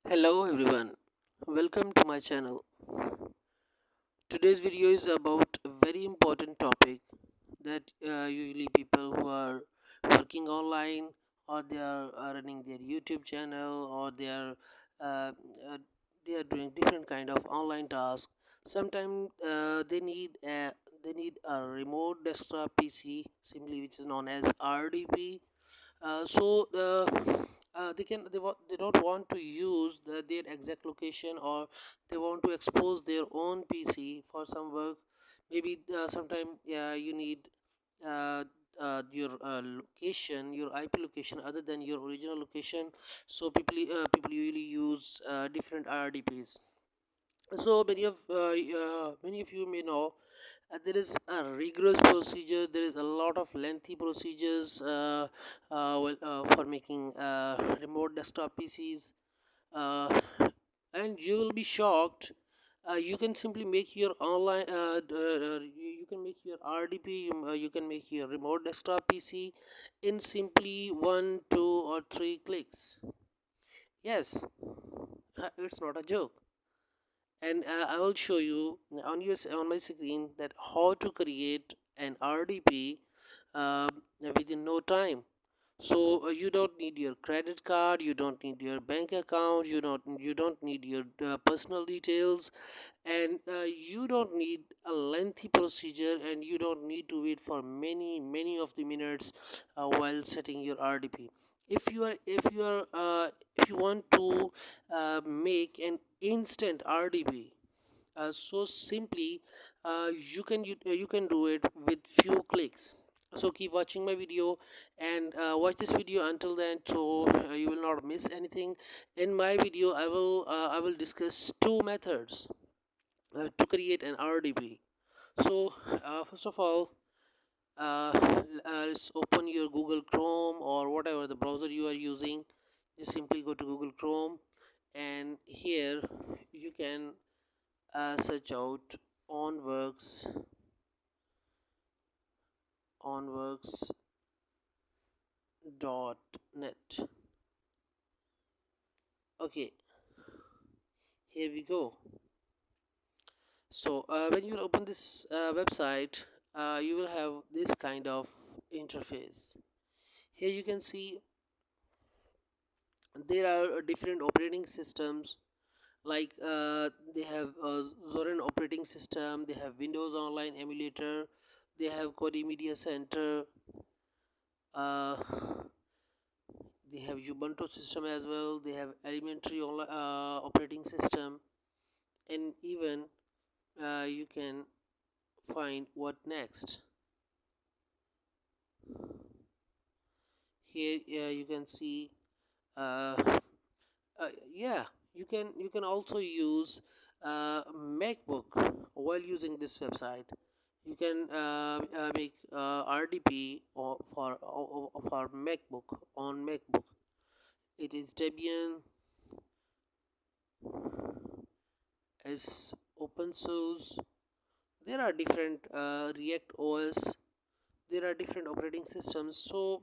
Hello everyone, welcome to my channel. Today's video is about a very important topic that usually people who are working online or they are running their YouTube channel or uh, uh, they are doing different kind of online tasks. Sometimes they need a remote desktop PC, simply which is known as RDP. They don't want to use their exact location, or they want to expose their own PC for some work. Maybe sometime you need uh, your location, your IP location other than your original location. So people usually use different RDPs. So many of you may know there is a rigorous procedure. There is a lot of lengthy procedures for making remote desktop PCs, uh, and you will be shocked. You can simply make your online. You can make your RDP. You can make your remote desktop PC in simply one, two, or three clicks. Yes, it's not a joke. And I will show you on my screen that how to create an RDP within no time. So you don't need your credit card, you don't need your bank account, you don't need your personal details, and you don't need a lengthy procedure, and you don't need to wait for many of the minutes while setting your RDP. If you want to make an instant RDP, so simply you can do it with few clicks. So keep watching my video, and watch this video until then, so you will not miss anything. In my video I will discuss two methods to create an RDP. So first of all, let's open your Google Chrome or whatever the browser you are using. Just simply go to Google Chrome, and here you can search out onworks onworks.net. Okay, here we go. So when you open this website, you will have this kind of interface. Here you can see there are different operating systems, like they have Zorin operating system, they have Windows Online Emulator, they have Kodi Media Center, uh, they have Ubuntu system as well, they have elementary online operating system, and even you can find what next. Here you can see uh, yeah, you can also use MacBook while using this website. You can make RDP for MacBook on MacBook. It is Debian, it's open source. There are different React OS. There are different operating systems. So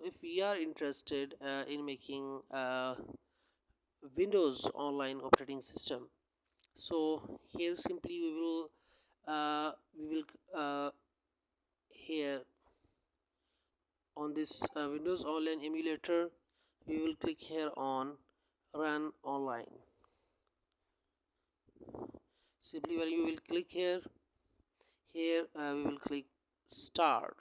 if we are interested in making Windows online operating system, so here simply we will here on this Windows online emulator, we will click here on run online. Simply when you will click here we will click start.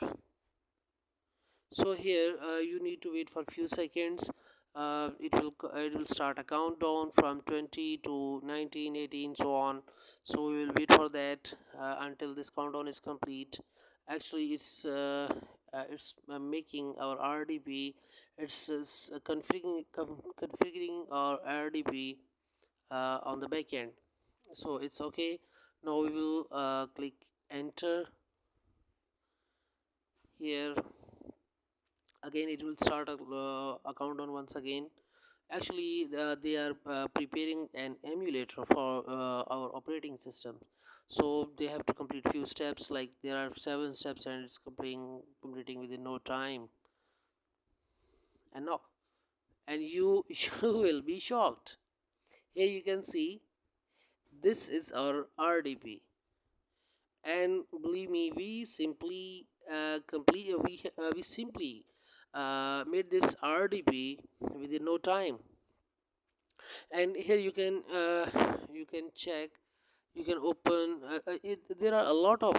So here you need to wait for a few seconds. It will start a countdown from 20 to 19, 18, so on. So we will wait for that until this countdown is complete. Actually it's making our RDP. It's configuring our RDP on the back end. So it's okay. Now we will click enter. Here again it will start a countdown once again. Actually they are preparing an emulator for our operating system, so they have to complete few steps, like there are 7 steps, and it's completing within no time. And now and you you will be shocked. Here you can see this is our RDP, and believe me, we simply made this RDP within no time. And here you can check, you can open there are a lot of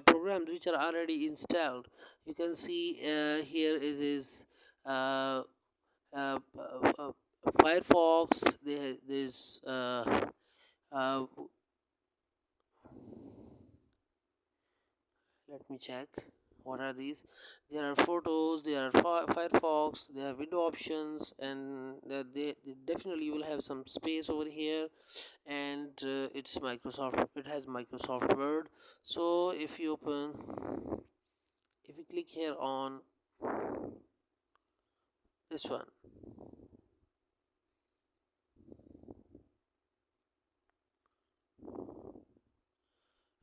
programs which are already installed. You can see here it is uh, uh, uh, uh, Firefox. There's uh, let me check what are these. There are photos, there are Firefox, there are window options, and they definitely will have some space over here. And it's Microsoft, it has Microsoft Word. So if you click here on this one,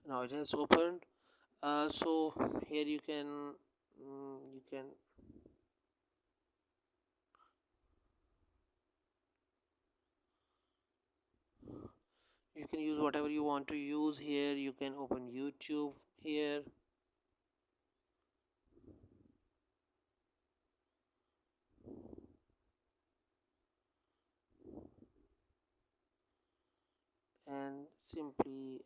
now it has opened. So here you can use whatever you want to use. Here you can open YouTube. And simply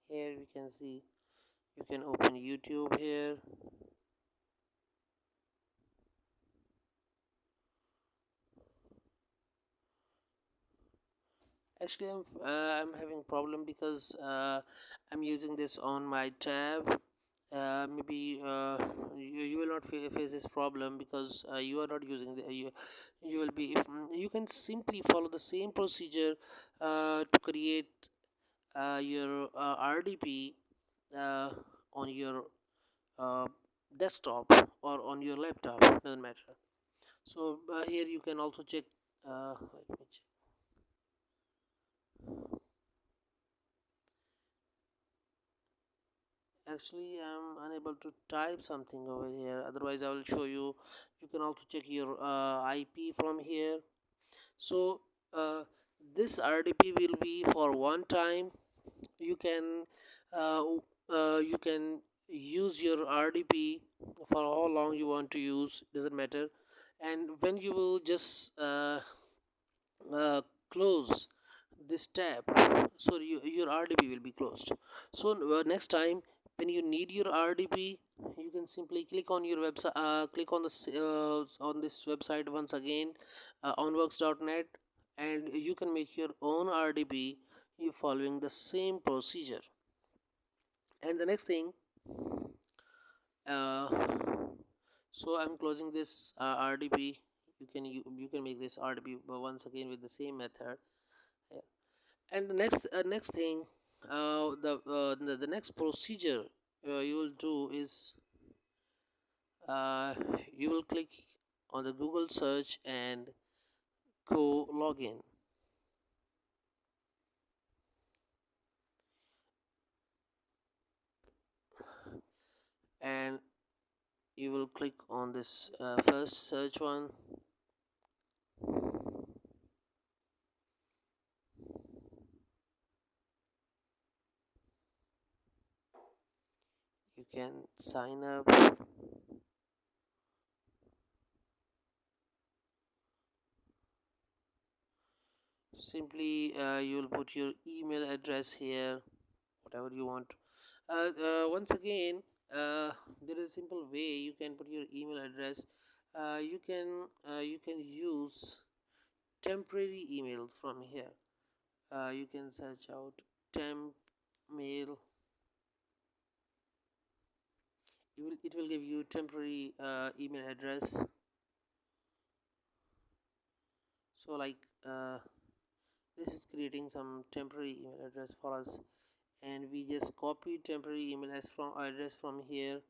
here we can see, you can open YouTube here. Actually, I'm having problem because I'm using this on my tab. Maybe you will not face this problem because you are not using you will be, if you can simply follow the same procedure to create your RDP uh, on your uh, desktop or on your laptop, doesn't matter. So here you can also check. Let me check. Actually, I'm unable to type something over here. Otherwise, I will show you. You can also check your IP from here. So uh, this RDP will be for one time. You can uh, you can use your RDP for how long you want to use. Doesn't matter. And when you will just uh, close this tab, so your RDP will be closed. So next time when you need your RDP, you can simply click on your website, click on on this website once again, onworks.net, and you can make your own RDP you following the same procedure. And the next thing, uh, so I'm closing this RDP. You can make this RDP once again with the same method. Yeah. And the next thing, the next procedure you will do is uh, you will click on the Google search and go login, and you will click on this first search one. You can sign up. Simply you will put your email address here, whatever you want. Once again, there is a simple way you can put your email address. You can use temporary emails from here. You can search out temp mail. It will give you temporary email address. So like this is creating some temporary email address for us, and we just copy temporary email address from here,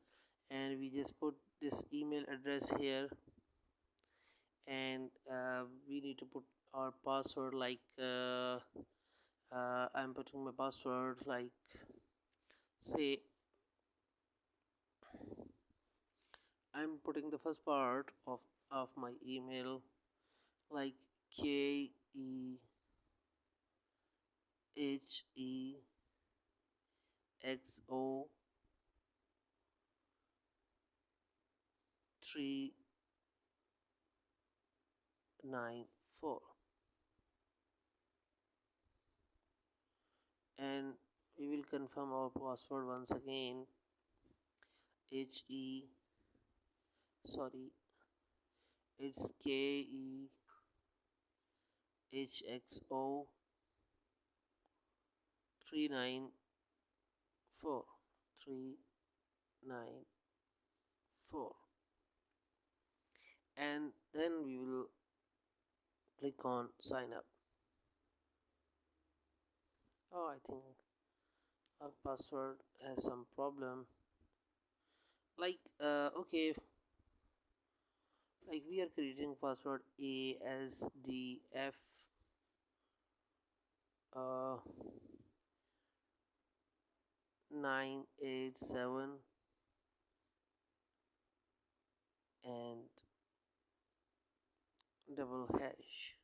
and we just put this email address here, and we need to put our password like I'm putting my password like, say, I'm putting the first part of my email like KEHEXO394, and we will confirm our password once again. HE sorry it's KEHXO 394 394, and then we will click on sign up. Oh, I think our password has some problem. Like okay, like we are creating password ASDF uh 987 and double hash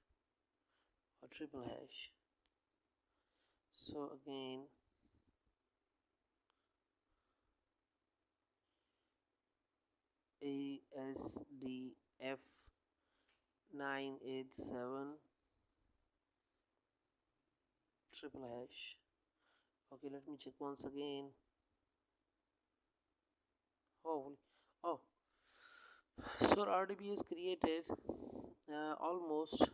or triple hash. So again, ASDF 987 triple hash. Okay, let me check once again. Holy, oh, so RDP is created almost.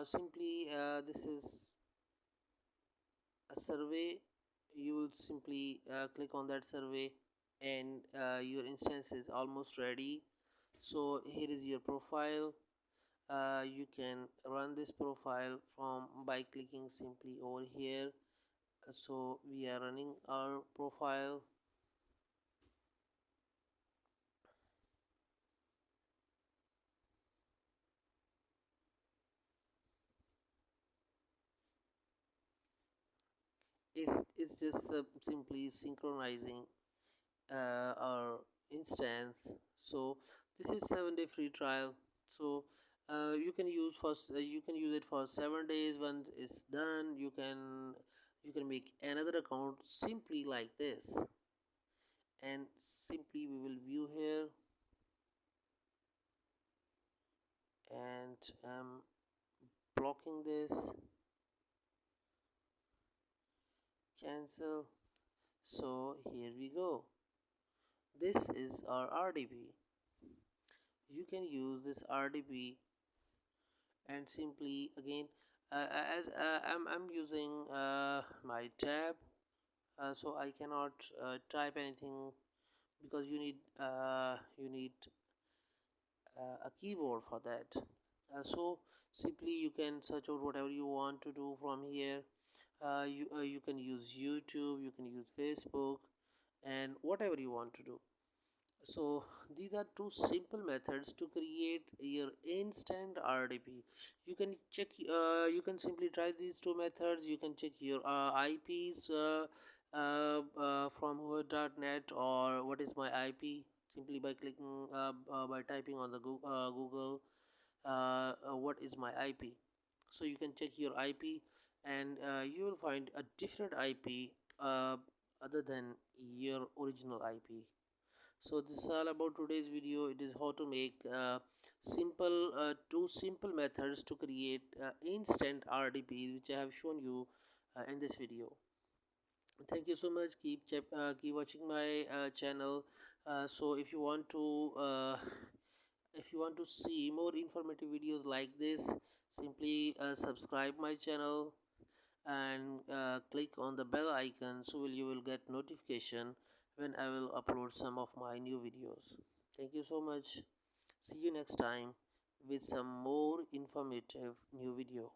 Simply, this is a survey. You will simply click on that survey, and your instance is almost ready. So here is your profile. You can run this profile from by clicking simply over here. So we are running our profile. It's just simply synchronizing our instance. So this is 7-day free trial. So you can use it for 7 days. Once it's done, you can make another account simply like this, and simply we will view here, and blocking this, cancel. So here we go. This is our RDP. You can use this RDP, and simply again, as I'm using my tab, so I cannot type anything, because you need a keyboard for that. So simply you can search out whatever you want to do from here. You can use YouTube, you can use Facebook, and whatever you want to do. So these are two simple methods to create your instant RDP. You can check, you can simply try these two methods. You can check your IPs from who.net, or what is my IP, simply by clicking by typing on the Google what is my IP. So you can check your IP, and you will find a different IP other than your original IP. So this is all about today's video. It is how to make simple two simple methods to create instant RDP, which I have shown you in this video. Thank you so much. Keep watching my channel. So if you want to see more informative videos like this, simply subscribe my channel, and click on the bell icon, so you will get notification when I will upload some of my new videos. Thank you so much. See you next time with some more informative new video.